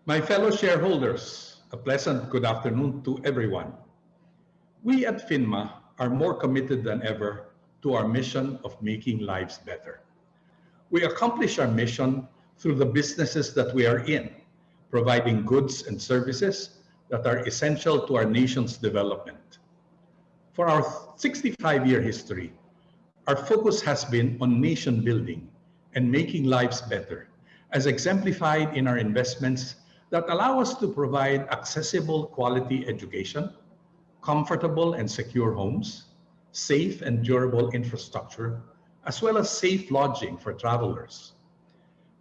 My fellow shareholders, a pleasant good afternoon to everyone. We at FINMA are more committed than ever to our mission of making lives better. We accomplish our mission through the businesses that we are in, providing goods and services that are essential to our nation's development. For our 65-year history, our focus has been on nation building and making lives better, as exemplified in our investments that allow us to provide accessible quality education, comfortable and secure homes, safe and durable infrastructure, as well as safe lodging for travelers.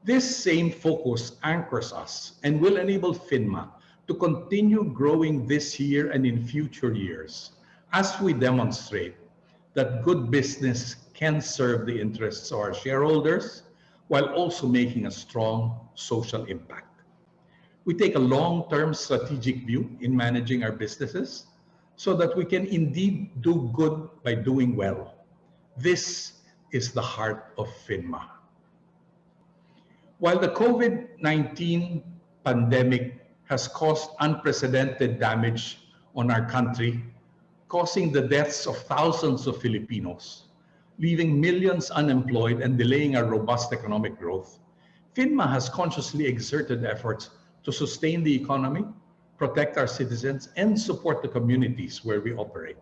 This same focus anchors us and will enable FINMA to continue growing this year and in future years as we demonstrate that good business can serve the interests of our shareholders while also making a strong social impact. We take a long-term strategic view in managing our businesses so that we can indeed do good by doing well. This is the heart of FINMA. While the COVID-19 pandemic has caused unprecedented damage on our country, causing the deaths of thousands of Filipinos, leaving millions unemployed and delaying our robust economic growth, FINMA has consciously exerted efforts to sustain the economy, protect our citizens, and support the communities where we operate.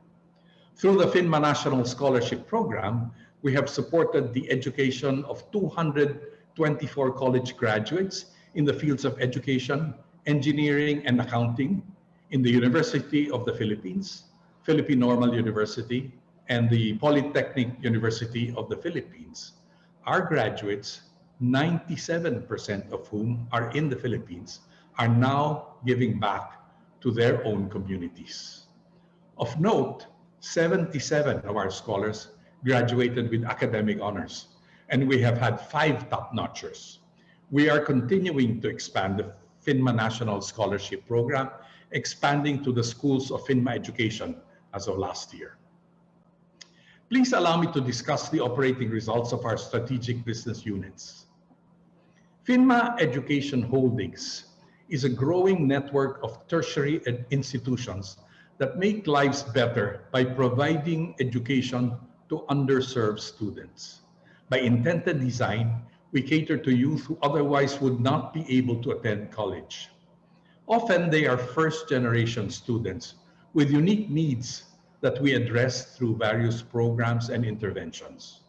Through the FINMA National Scholarship Program, we have supported the education of 224 college graduates in the fields of education, engineering, and accounting in the University of the Philippines, Philippine Normal University, and the Polytechnic University of the Philippines. Our graduates, 97% of whom are in the Philippines, are now giving back to their own communities. Of note, 77 of our scholars graduated with academic honors, and we have had 5 top-notchers. We are continuing to expand the FINMA National Scholarship Program, expanding to the schools of FINMA Education as of last year. Please allow me to discuss the operating results of our strategic business units. FINMA Education Holdings is a growing network of tertiary institutions that make lives better by providing education to underserved students. By intended design, we cater to youth who otherwise would not be able to attend college. Often they are first-generation students with unique needs that we address through various programs and interventions.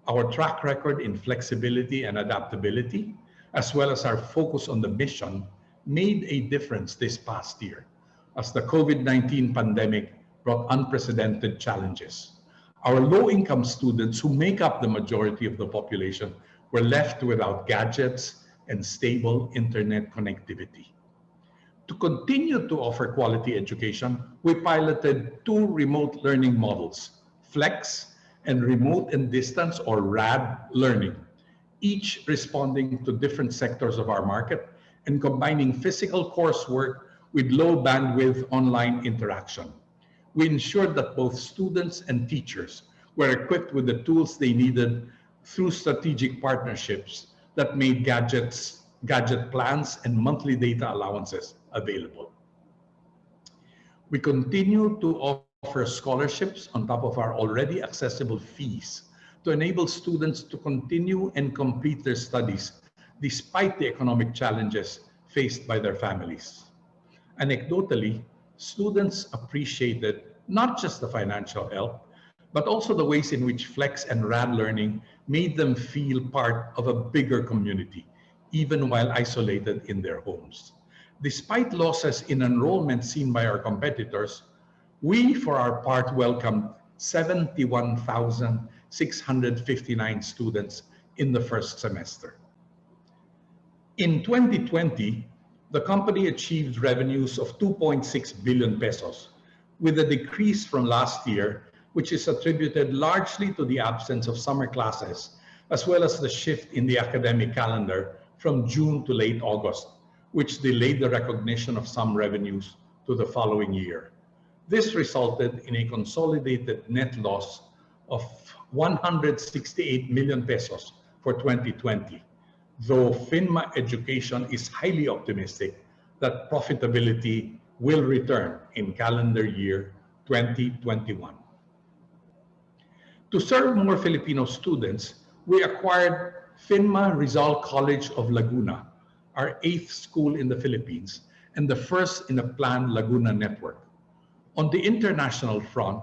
Our track record in flexibility and adaptability, as well as our focus on the mission, made a difference this past year as the COVID-19 pandemic brought unprecedented challenges. Our low-income students, who make up the majority of the population, were left without gadgets and stable internet connectivity. To continue to offer quality education, we piloted 2 remote learning models, Flex and Remote and Distance, or RAD learning, each responding to different sectors of our market and combining physical coursework with low bandwidth online interaction. We ensured that both students and teachers were equipped with the tools they needed through strategic partnerships that made gadget plans and monthly data allowances available. We continue to offer scholarships on top of our already accessible fees to enable students to continue and complete their studies despite the economic challenges faced by their families. Anecdotally, students appreciated not just the financial help, but also the ways in which Flex and RAD learning made them feel part of a bigger community, even while isolated in their homes. Despite losses in enrollment seen by our competitors, we, for our part, welcomed 71,659 students in the first semester. In 2020, the company achieved revenues of 2.6 billion pesos, with a decrease from last year, which is attributed largely to the absence of summer classes, as well as the shift in the academic calendar from June to late August, which delayed the recognition of some revenues to the following year. This resulted in a consolidated net loss of 168 million pesos for 2020, though FINMA Education is highly optimistic that profitability will return in calendar year 2021. To serve more Filipino students, we acquired Finma Rizal College of Laguna, our 8th school in the Philippines and the first in the planned Laguna network. On the international front,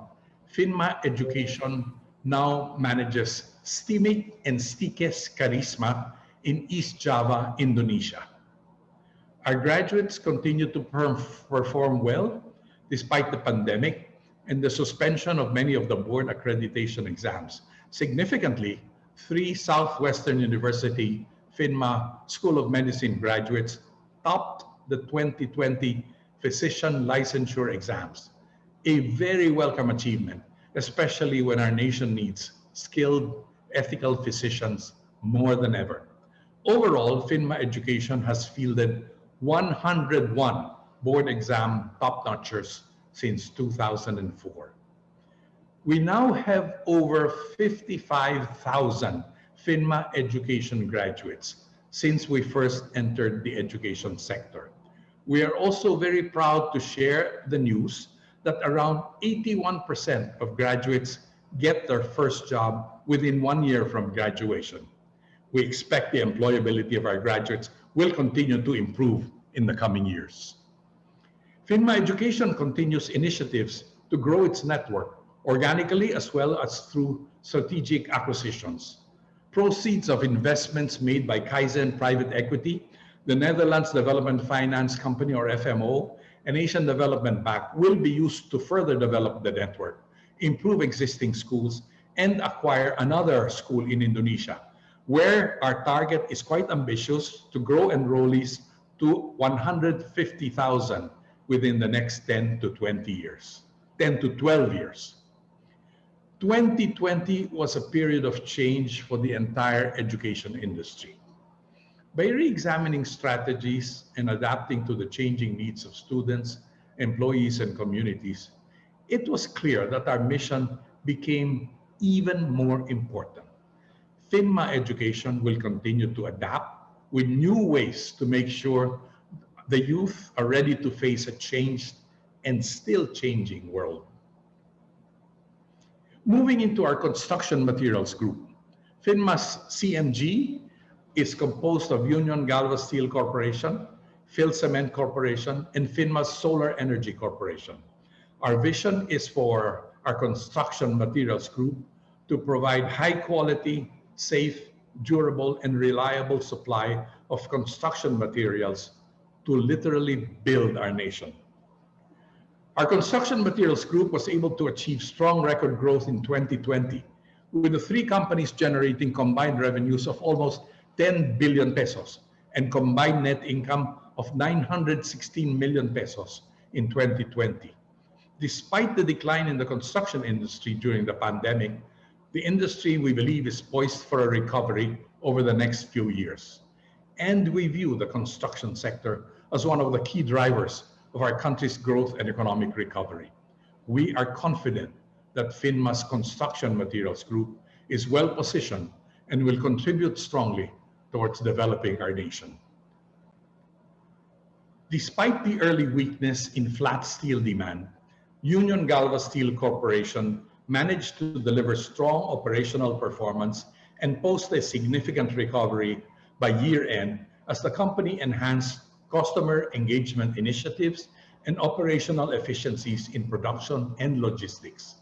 Finma Education now manages STIMIC and STIKES Charisma in East Java, Indonesia. Our graduates continue to perform well despite the pandemic and the suspension of many of the board accreditation exams. Significantly, 3 Southwestern University Finma School of Medicine graduates topped the 2020 physician licensure exams, a very welcome achievement, especially when our nation needs skilled, ethical physicians more than ever. Overall, Finma Education has fielded 101 board exam top-notchers since 2004. We now have over 55,000 Finma Education graduates since we first entered the education sector. We are also very proud to share the news that around 81% of graduates get their first job within 1 year from graduation. We expect the employability of our graduates will continue to improve in the coming years. Finma Education continues initiatives to grow its network organically as well as through strategic acquisitions. Proceeds of investments made by Kaizen Private Equity, the Netherlands Development Finance Company or FMO, and Asian Development Bank will be used to further develop the network, improve existing schools, and acquire another school in Indonesia, where our target is quite ambitious to grow enrollees to 150,000 within the next 10 to 12 years. 2020 was a period of change for the entire education industry. By re-examining strategies and adapting to the changing needs of students, employees, and communities, it was clear that our mission became even more important. Finma Education will continue to adapt with new ways to make sure the youth are ready to face a changed and still changing world. Moving into our construction materials group, Finma's CMG is composed of Union Galva Steel Corporation, Philcement Corporation, and Finma's Solar Energy Corporation. Our vision is for our construction materials group to provide high quality, safe, durable, and reliable supply of construction materials to literally build our nation. Our construction materials group was able to achieve strong record growth in 2020, with the 3 companies generating combined revenues of almost 10 billion pesos and combined net income of 916 million pesos in 2020. Despite the decline in the construction industry during the pandemic, the industry, we believe, is poised for a recovery over the next few years. And we view the construction sector as one of the key drivers of our country's growth and economic recovery. We are confident that Finma's construction materials group is well positioned and will contribute strongly towards developing our nation. Despite the early weakness in flat steel demand, Union Galva Steel Corporation managed to deliver strong operational performance and post a significant recovery by year-end as the company enhanced customer engagement initiatives and operational efficiencies in production and logistics.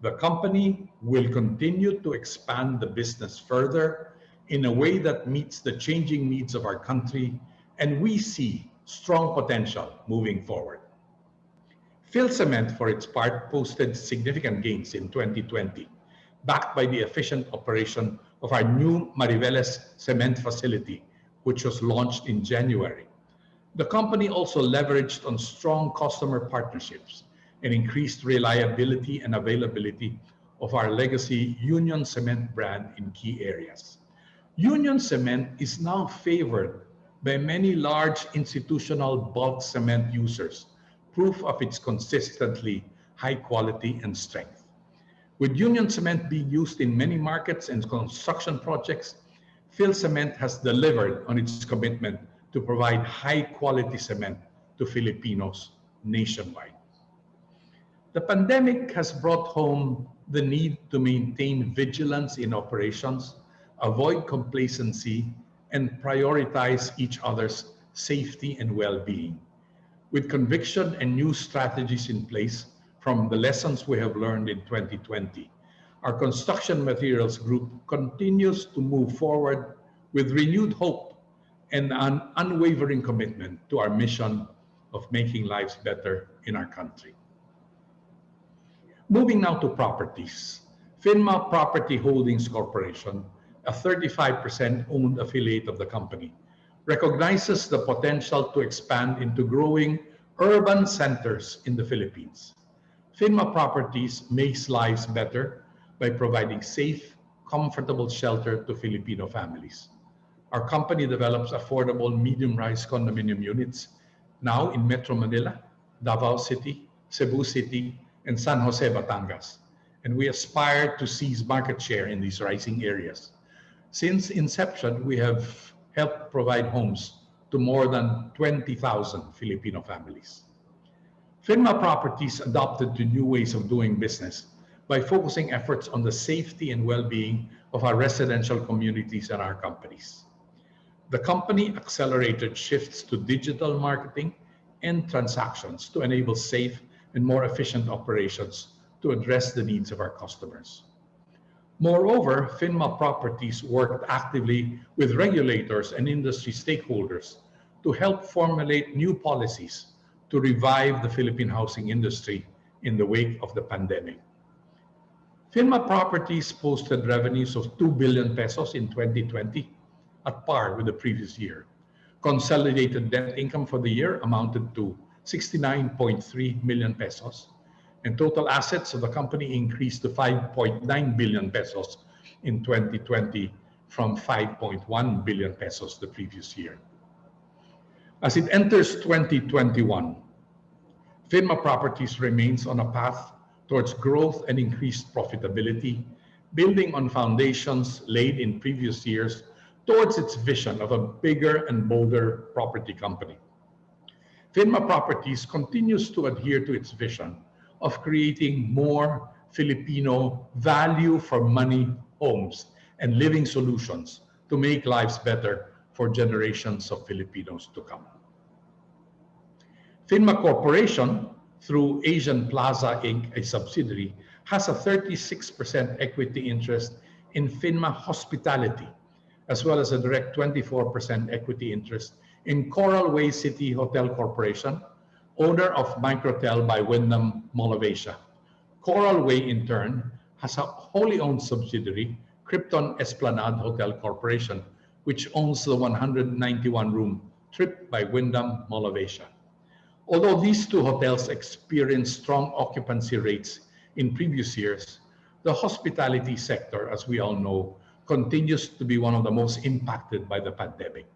The company will continue to expand the business further in a way that meets the changing needs of our country, and we see strong potential moving forward. Philcement, for its part, posted significant gains in 2020, backed by the efficient operation of our new Mariveles cement facility, which was launched in January. The company also leveraged on strong customer partnerships and increased reliability and availability of our legacy Union Cement brand in key areas. Union Cement is now favored by many large institutional bulk cement users, proof of its consistently high quality and strength. With Union Cement being used in many markets and construction projects, Philcement has delivered on its commitment to provide high-quality cement to Filipinos nationwide. The pandemic has brought home the need to maintain vigilance in operations, avoid complacency, and prioritize each other's safety and well-being. With conviction and new strategies in place from the lessons we have learned in 2020, our construction materials group continues to move forward with renewed hope and an unwavering commitment to our mission of making lives better in our country. Moving now to properties. Finma Property Holdings Corporation, a 35% owned affiliate of the company, recognizes the potential to expand into growing urban centers in the Philippines. Finma Properties makes lives better by providing safe, comfortable shelter to Filipino families. Our company develops affordable medium-rise condominium units now in Metro Manila, Davao City, Cebu City, and San Jose, Batangas, and we aspire to seize market share in these rising areas. Since inception, we have helped provide homes to more than 20,000 Filipino families. Finma Properties adopted to new ways of doing business by focusing efforts on the safety and well-being of our residential communities and our companies. The company accelerated shifts to digital marketing and transactions to enable safe and more efficient operations to address the needs of our customers. Moreover, Finma Properties worked actively with regulators and industry stakeholders to help formulate new policies to revive the Philippine housing industry in the wake of the pandemic. Finma Properties posted revenues of 2 billion pesos in 2020, at par with the previous year. Consolidated net income for the year amounted to 69.3 million pesos, and total assets of the company increased to 5.9 billion pesos in 2020 from 5.1 billion pesos the previous year. As it enters 2021, Finma Properties remains on a path towards growth and increased profitability, building on foundations laid in previous years towards its vision of a bigger and bolder property company. Finma Properties continues to adhere to its vision of creating more Filipino value for money homes and living solutions to make lives better for generations of Filipinos to come. PHINMA Corporation, through Asian Plaza Inc., a subsidiary, has a 36% equity interest in Finma Hospitality, as well as a direct 24% equity interest in Coral Way City Hotel Corporation, owner of Microtel by Wyndham Mall of Asia. Coral Way, in turn, has a wholly owned subsidiary, Krypton Esplanade Hotel Corporation, which owns the 191-room Trip by Wyndham Mall of Asia. Although these two hotels experienced strong occupancy rates in previous years, the hospitality sector, as we all know, continues to be one of the most impacted by the pandemic.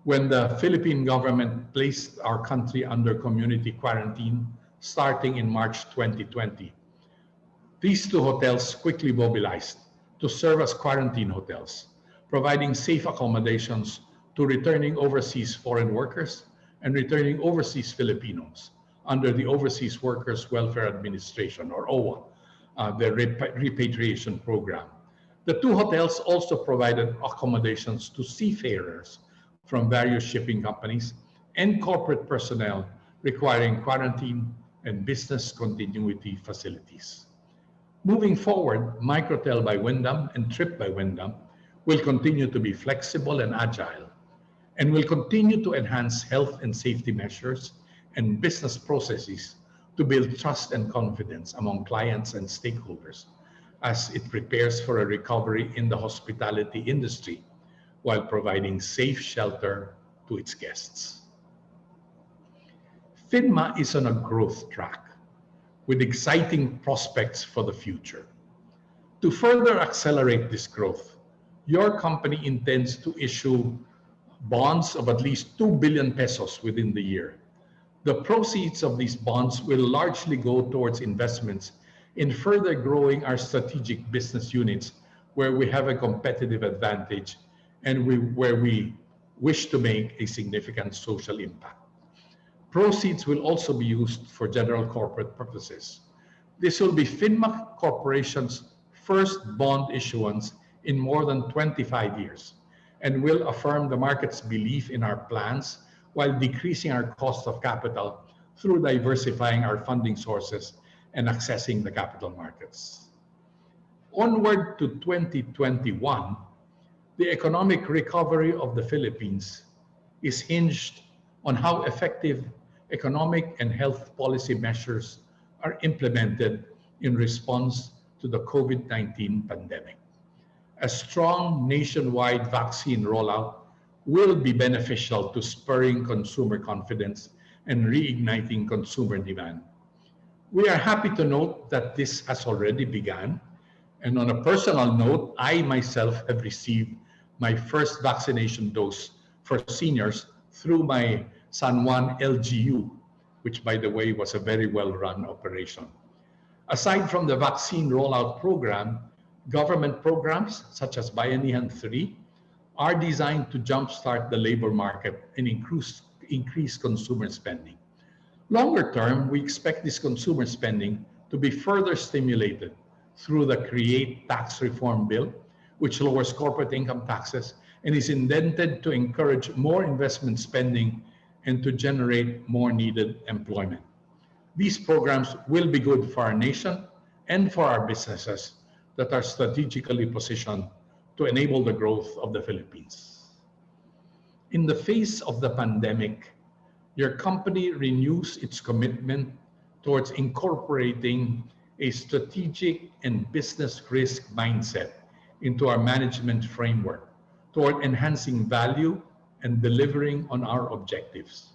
When the Philippine government placed our country under community quarantine starting in March 2020, these two hotels quickly mobilized to serve as quarantine hotels, providing safe accommodations to returning overseas foreign workers and returning overseas Filipinos under the Overseas Workers Welfare Administration, or OWA, the repatriation program. The two hotels also provided accommodations to seafarers from various shipping companies and corporate personnel requiring quarantine and business continuity facilities. Moving forward, Microtel by Wyndham and Trip by Wyndham will continue to be flexible and agile, and will continue to enhance health and safety measures and business processes to build trust and confidence among clients and stakeholders as it prepares for a recovery in the hospitality industry while providing safe shelter to its guests. Finma is on a growth track with exciting prospects for the future. To further accelerate this growth, your company intends to issue bonds of at least 2 billion pesos within the year. The proceeds of these bonds will largely go towards investments in further growing our strategic business units where we have a competitive advantage and where we wish to make a significant social impact. Proceeds will also be used for general corporate purposes. This will be PHINMA Corporation's first bond issuance in more than 25 years and will affirm the market's belief in our plans while decreasing our cost of capital through diversifying our funding sources and accessing the capital markets. Onward to 2021, the economic recovery of the Philippines is hinged on how effective economic and health policy measures are implemented in response to the COVID-19 pandemic. A strong nationwide vaccine rollout will be beneficial to spurring consumer confidence and reigniting consumer demand. We are happy to note that this has already begun. And on a personal note, I myself have received my first vaccination dose for seniors through my San Juan LGU, which, by the way, was a very well-run operation. Aside from the vaccine rollout program, government programs such as Bayanihan 3 are designed to jumpstart the labor market and increase consumer spending. Longer term, we expect this consumer spending to be further stimulated through the CREATE tax reform bill, which lowers corporate income taxes and is intended to encourage more investment spending and to generate more needed employment. These programs will be good for our nation and for our businesses that are strategically positioned to enable the growth of the Philippines. In the face of the pandemic, your company renews its commitment towards incorporating a strategic and business risk mindset into our management framework toward enhancing value and delivering on our objectives.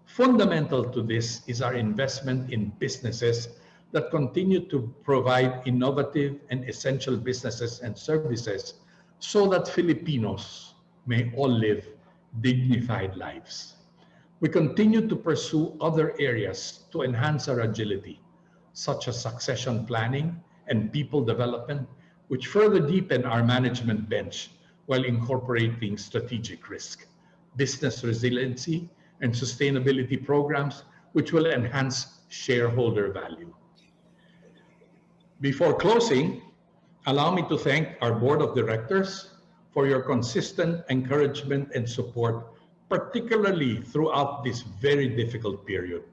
Fundamental to this is our investment in businesses that continue to provide innovative and essential businesses and services so that Filipinos may all live dignified lives. We continue to pursue other areas to enhance our agility, such as succession planning and people development, which further deepen our management bench while incorporating strategic risk, business resiliency, and sustainability programs, which will enhance shareholder value. Before closing, allow me to thank our board of directors for your consistent encouragement and support, particularly throughout this very difficult period.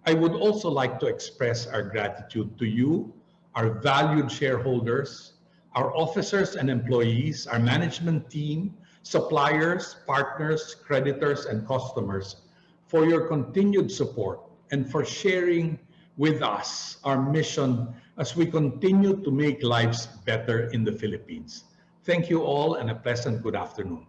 I would also like to express our gratitude to you, our valued shareholders, our officers and employees, our management team, suppliers, partners, creditors, and customers for your continued support and for sharing with us our mission as we continue to make lives better in the Philippines. Thank you all and a pleasant good afternoon.